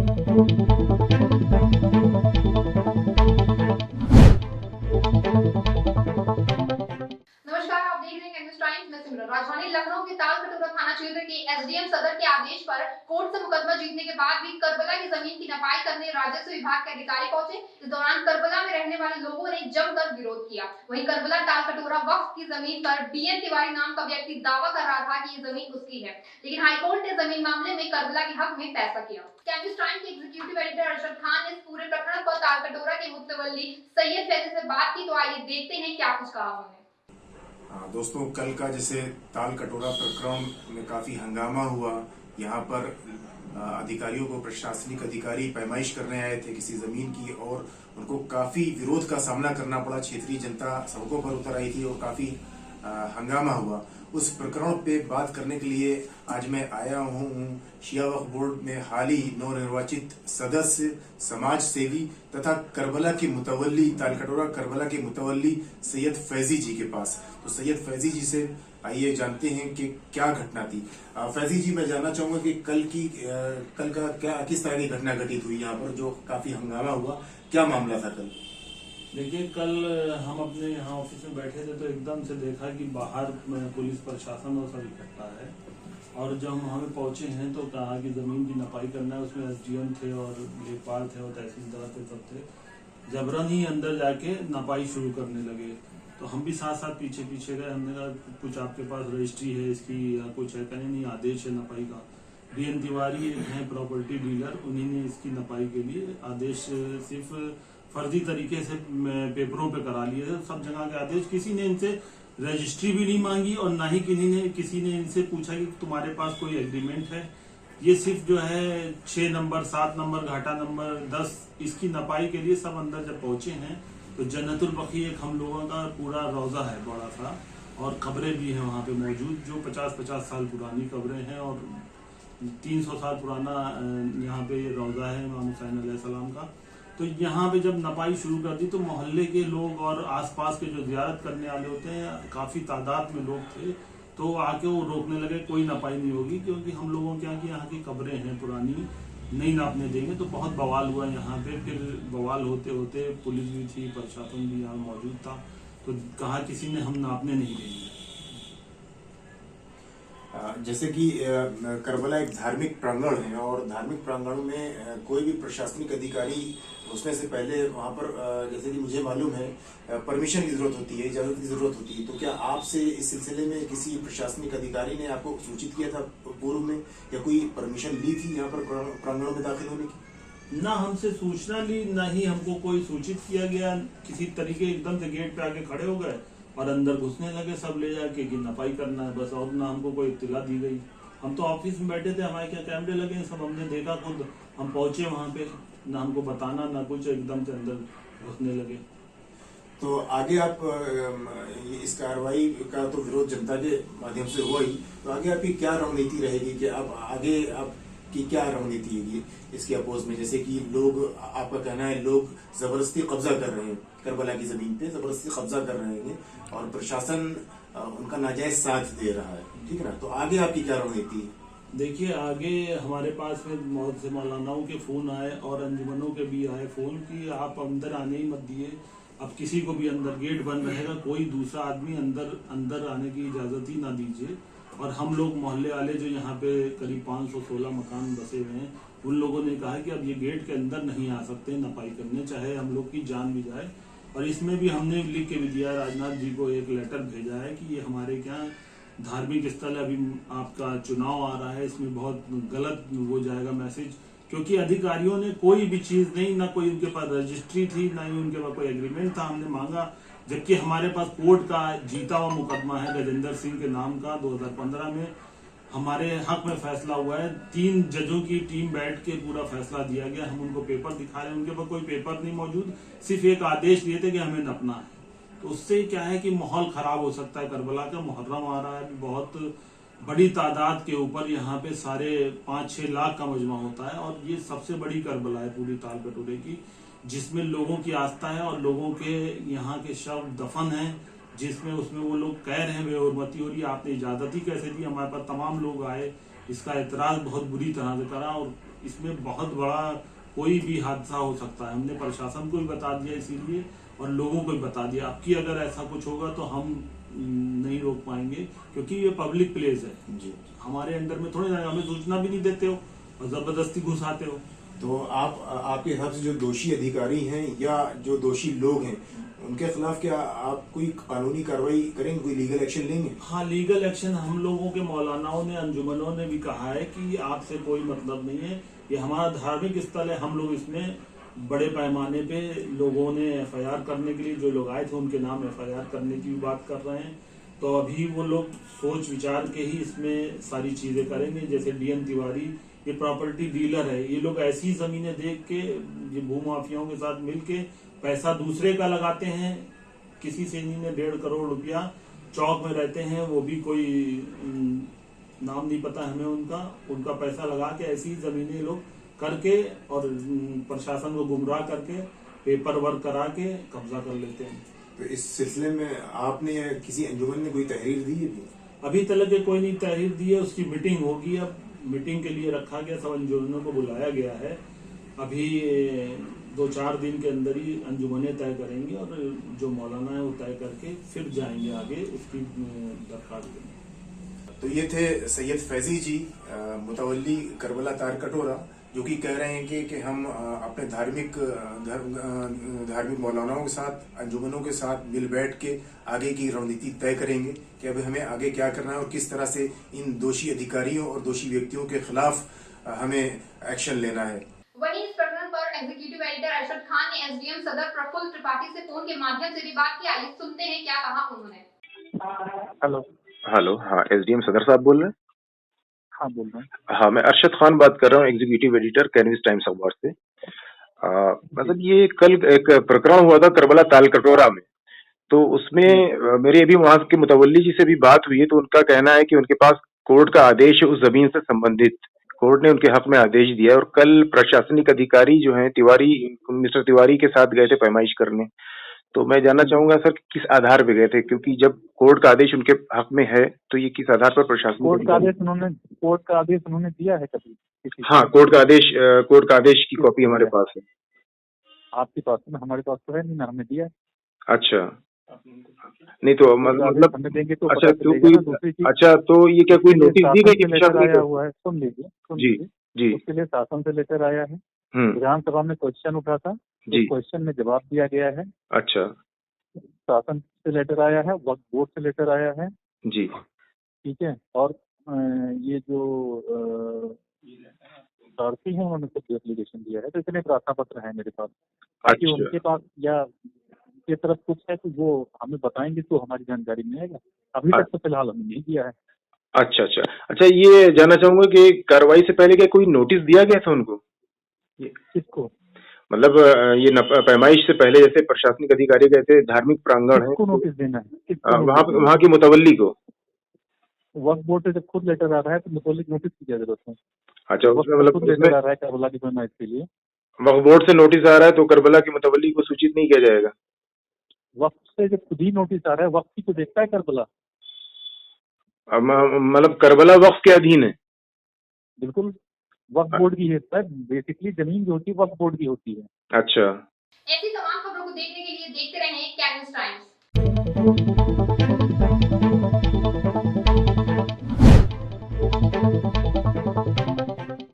आप देख रहे हैं न्यूज़ टाइम्स में सिमरन। राजधानी लखनऊ के तालकटोरा थाना क्षेत्र के एसडीएम सदर के आदेश पर कोर्ट से मुकदमा जीतने के बाद भी करबला की जमीन की नपाई करने राजस्व विभाग के अधिकारी पहुंचे। इस दौरान करबला में रहने वाले लोगों ने जमकर विरोध किया। वहीं करबला तालकटोरा वक्फ की जमीन पर बीएन तिवारी नाम का व्यक्ति दावा कर रहा था कि ये जमीन उसकी है, लेकिन हाईकोर्ट ने जमीन मामले में करबला के हक में फैसला किया। न्यूज़ टाइम्स के एग्जीक्यूटिव एडिटर अरशद खान ने इस पूरे प्रकरण पर तालकटोरा के मुतवल्ली सैयद फैजी से बात की, तो आइए देखते हैं क्या कुछ कहा उन्होंने। दोस्तों, कल का जैसे तालकटोरा प्रकरण में काफी हंगामा हुआ। यहाँ पर अधिकारियों को प्रशासनिक अधिकारी पैमाइश करने आए थे किसी जमीन की और उनको काफी विरोध का सामना करना पड़ा। क्षेत्रीय जनता सड़कों पर उतर आई थी और काफी हंगामा हुआ। उस प्रकरण पे बात करने के लिए आज मैं आया हूँ शिया वक्फ बोर्ड में हाल ही नवनिर्वाचित सदस्य, समाज सेवी तथा करबला के मुतवल्ली, तालकटोरा करबला के मुतवल्ली सैयद फैजी जी के पास। तो सैयद फैजी जी से आइए जानते हैं कि क्या घटना थी। फैजी जी, मैं जानना चाहूंगा कि कल का क्या किस तरह की घटना घटित हुई यहाँ पर जो काफी हंगामा हुआ, क्या मामला था कल? देखिए, कल हम अपने यहाँ ऑफिस में बैठे थे तो एकदम से देखा कि बाहर पुलिस प्रशासन और सब इकट्ठा है, और जब हम वहाँ पे पहुंचे हैं तो कहा कि जमीन की नपाई करना है। उसमें एसडीएम थे और लेखपाल थे और तहसीलदार थे, सब थे। जबरन ही अंदर जाके नपाई शुरू करने लगे, तो हम भी साथ साथ पीछे पीछे गए। हमने कहा कुछ आपके पास रजिस्ट्री है इसकी या कुछ है? कहने नहीं, आदेश है नपाई का। बीएन तिवारी है प्रॉपर्टी डीलर, उन्हीं ने इसकी नपाई के लिए आदेश सिर्फ फर्जी तरीके से पेपरों पे करा लिए। सब जगह के आदेश, किसी ने इनसे रजिस्ट्री भी नहीं मांगी और ना ही किसी ने इनसे पूछा कि तुम्हारे पास कोई एग्रीमेंट है। ये सिर्फ जो है 6 नंबर, 7 नंबर, घाटा नंबर 10, इसकी नपाई के लिए सब अंदर जब पहुंचे हैं तो जन्नतुल बकी एक हम लोगों का पूरा रोजा है बड़ा सा, और कब्रें भी हैं वहाँ पे मौजूद जो 50-50 साल पुरानी कब्रें हैं, और 300 साल पुराना यहाँ पे रोजा है इमाम हुसैन अलैहिस्सलाम का। तो यहाँ पे जब नपाई शुरू कर दी तो मोहल्ले के लोग और आसपास के जो जियारत करने वाले होते हैं, काफी तादाद में लोग थे, तो आके वो रोकने लगे कोई नपाई नहीं होगी, क्योंकि हम लोगों के यहाँ की कब्रें हैं पुरानी, नहीं नापने देंगे। तो बहुत बवाल हुआ यहाँ पे। फिर बवाल होते होते पुलिस भी थी, प्रशासन भी यहाँ मौजूद था, तो कहा किसी ने हम नापने नहीं देंगे। जैसे कि करबला एक धार्मिक प्रांगण है और धार्मिक प्रांगण में कोई भी प्रशासनिक अधिकारी घुसने से पहले वहां पर जैसे कि मुझे मालूम है परमिशन की जरूरत होती है, इजाजत की जरूरत होती है। तो क्या आपसे इस सिलसिले में किसी प्रशासनिक अधिकारी ने आपको सूचित किया था पूर्व में, या कोई परमिशन ली थी यहाँ पर प्रांगण में दाखिल होने की? ना हमसे सूचना ली, ना ही हमको कोई सूचित किया गया। किसी तरीके एकदम से गेट पे आके खड़े हो गए और अंदर घुसने लगे सब ले जाके कि नपाई करना है बस, और ना हमको कोई इत्तला दी गई। हम तो ऑफिस में बैठे थे, हमारे क्या कैमरे लगे हैं, सब हमने देखा खुद। हम पहुंचे वहां पे, ना हमको बताना ना कुछ, एकदम से अंदर घुसने लगे। तो आगे आप इस कार्रवाई का तो विरोध जनता के माध्यम से हुआ ही, तो आगे आपकी क्या रणनीति रहेगी कि अब आगे आपकी क्या रणनीति होगी इसके अपोज में? जैसे कि लोग, आपका कहना है लोग जबरदस्ती कब्जा कर रहे हैं, करबला की जमीन पे जबरदस्ती कब्जा कर रहे हैं और प्रशासन उनका नाजायज साथ दे रहा है, ठीक है ना? तो आगे आपकी क्या रणनीति है? देखिए, आगे हमारे पास में बहुत से मौलानाओं के फोन आए और अंजुमनों के भी आए फोन कि आप अंदर आने ही मत दिए, अब किसी को भी अंदर, गेट बंद रहेगा, कोई दूसरा आदमी अंदर आने की इजाजत ही ना दीजिए। और हम लोग मोहल्ले वाले जो यहाँ पे करीब 516 मकान बसे हुए हैं, उन लोगों ने कहा कि अब ये गेट के अंदर नहीं आ सकते नपाई करने, चाहे हम लोग की जान भी जाए। और इसमें भी हमने लिख के भी दिया, राजनाथ जी को एक लेटर भेजा है कि ये हमारे क्या धार्मिक स्थल है, अभी आपका चुनाव आ रहा है, इसमें बहुत गलत हो जाएगा मैसेज, क्योंकि अधिकारियों ने कोई भी चीज नहीं, ना कोई उनके पास रजिस्ट्री थी, ना ही उनके पास कोई एग्रीमेंट था। हमने मांगा, जबकि हमारे पास कोर्ट का जीता हुआ मुकदमा है गजेंद्र सिंह के नाम का, 2015 में हमारे हक में फैसला हुआ है। 3 जजों की टीम बैठ के पूरा फैसला दिया गया। हम उनको पेपर दिखा रहे हैं, उनके पास कोई पेपर नहीं मौजूद, सिर्फ एक आदेश दिए थे कि हमें नपना है। तो उससे क्या है कि माहौल खराब हो सकता है। करबला का मुहर्रम आ रहा है, बहुत बड़ी तादाद के ऊपर यहाँ पे 5.5-6 लाख का मजमा होता है, और ये सबसे बड़ी करबला है पूरी तालकटोरे की, जिसमें लोगों की आस्था है और लोगों के यहाँ के शव दफन है, जिसमें उसमें वो लोग कह रहे हैं बेहुरमती हो रही है, आपने इजाजत ही कैसे दी? हमारे पास तमाम लोग आए, इसका एतराज बहुत बुरी तरह से करा, और इसमें बहुत बड़ा कोई भी हादसा हो सकता है। हमने प्रशासन को भी बता दिया इसीलिए, और लोगों को भी बता दिया। अब की अगर ऐसा कुछ होगा तो हम नहीं रोक पाएंगे, क्योंकि ये पब्लिक प्लेस है। जी। हमारे अंडर में थोड़ी ना, हमें सूचना भी नहीं देते हो और जबरदस्ती घुसाते हो। तो आपके हिसाब से जो दोषी अधिकारी हैं या जो दोषी लोग हैं, उनके खिलाफ क्या आप कोई कानूनी कार्रवाई करेंगे, कोई लीगल एक्शन लेंगे? हाँ, लीगल एक्शन हम लोगों के मौलानाओं ने, अंजुमनों ने भी कहा है कि आपसे कोई मतलब नहीं है, ये हमारा धार्मिक स्थल है। हम लोग इसमें बड़े पैमाने पे लोगों ने एफआईआर करने के लिए, जो लोग आए थे उनके नाम एफआईआर करने की भी बात कर रहे हैं। तो अभी वो लोग सोच विचार के ही इसमें सारी चीजें करेंगे। जैसे डीएन तिवारी, ये प्रॉपर्टी डीलर है, ये लोग ऐसी जमीनें देख के, ये भूमाफियाओं के साथ मिलके पैसा दूसरे का लगाते हैं। किसी से इन्होंने 1.5 करोड़ रुपया, चौक में रहते हैं, वो भी कोई नाम नहीं पता हमें उनका पैसा लगा के ऐसी जमीनें लोग करके और प्रशासन को गुमराह करके पेपर वर्क करा के कब्जा कर लेते हैं। तो इस सिलसिले में आपने या किसी अंजुमन ने कोई तहरीर दी है? अभी तक कोई नहीं तहरीर दी है। उसकी मीटिंग होगी, अब मीटिंग के लिए रखा गया, सब अंजुमनों को बुलाया गया है। अभी 2-4 दिन के अंदर ही अंजुमनें तय करेंगे और जो मौलाना है वो तय करके फिर जाएंगे आगे उसकी दरखास्त देंगे। तो ये थे सैयद फैजी जी, मुतवल्ली करबला तार कटोरा, जो कि कह रहे हैं कि हम अपने धार्मिक मौलानाओं के साथ, अंजुमनों के साथ मिल बैठ के आगे की रणनीति तय करेंगे कि अब हमें आगे क्या करना है और किस तरह से इन दोषी अधिकारियों और दोषी व्यक्तियों के खिलाफ हमें एक्शन लेना है। वहीं इस प्रकरण पर एग्जीक्यूटिव एडिटर अरशद खान ने एसडीएम सदर प्रफुल्ल त्रिपाठी से फोन के माध्यम से भी बात की। आइए सुनते हैं क्या कहा उन्होंने। हेलो, हाँ, एसडीएम सदर साहब बोल रहे हैं? हाँ, बोल रहा हूँ। हाँ, मैं अरशद खान बात कर रहा हूँ, एग्जीक्यूटिव एडिटर कैनविस टाइम्स अखबार से। मतलब ये कल एक प्रकरण हुआ था करबला ताल कटोरा में, तो उसमें मेरी अभी वहां के मुतवल्ली जी से भी बात हुई है। तो उनका कहना है कि उनके पास कोर्ट का आदेश है उस जमीन से संबंधित, कोर्ट ने उनके हक में आदेश दिया है। और कल प्रशासनिक अधिकारी जो हैं तिवारी, मिस्टर तिवारी के साथ गए थे पैमाइश करने। तो मैं जानना चाहूंगा सर कि किस आधार पे गए थे, क्योंकि जब कोर्ट का आदेश उनके हक में है तो ये किस आधार पर प्रशासन कोर्ट का आदेश उन्होंने दिया है कभी? हाँ, कोर्ट का आदेश की कॉपी हमारे पास है। आपके पास में? हमारे पास तो है नहीं ना, हमने दिया है। अच्छा, नहीं तो मतलब हमें देंगे तो अच्छा, तो कोई अच्छा, तो ये क्या कोई नोटिस दी गई? लेटर आया हुआ है, सुन लीजिए जी जी। उसके लिए शासन से लेटर आया है, विधानसभा में क्वेश्चन उठा था, तो क्वेश्चन में जवाब दिया गया है। अच्छा, शासन से लेटर आया है, वक्फ बोर्ड से लेटर आया है जी, ठीक है। और ये जो सारथी है उन्होंने कुछ एप्लीकेशन दिया है, तो इतने प्रार्थना पत्र है मेरे पास। ताकि उनके पास या उनकी तरफ कुछ है तो वो हमें बताएंगे तो हमारी जानकारी में आएगा। अभी तक तो फिलहाल हमने नहीं दिया है। अच्छा अच्छा अच्छा, ये जानना चाहूंगा कि कार्रवाई से पहले क्या कोई नोटिस दिया गया था उनको? किसको? मतलब ये पैमाइश से पहले जैसे प्रशासनिक अधिकारी गए थे, धार्मिक प्रांगण है, किसको नोटिस देना है? वहाँ की मुतवल्ली को? वक्फ बोर्ड से जब खुद लेटर आ रहा है तो मुतल्लिक नोटिस की क्या जरूरत है? अच्छा, उसमें मतलब लेटर आ रहा है करबला की पैमाइश के लिए, वक्फ बोर्ड से नोटिस आ रहा है तो करबला की मुतवल्ली को सूचित नहीं किया जाएगा? वक्फ से जब खुद ही नोटिस आ रहा है, वक्फ की तो देखता है करबला। मतलब करबला वक्फ के अधीन है? बिल्कुल, वक्फ बोर्ड की है सर। बेसिकली जमीन जो होती है वक्फ बोर्ड की होती है। अच्छा, ऐसी तमाम खबरों को देखने के लिए देखते रहें कैनविस टाइम्स।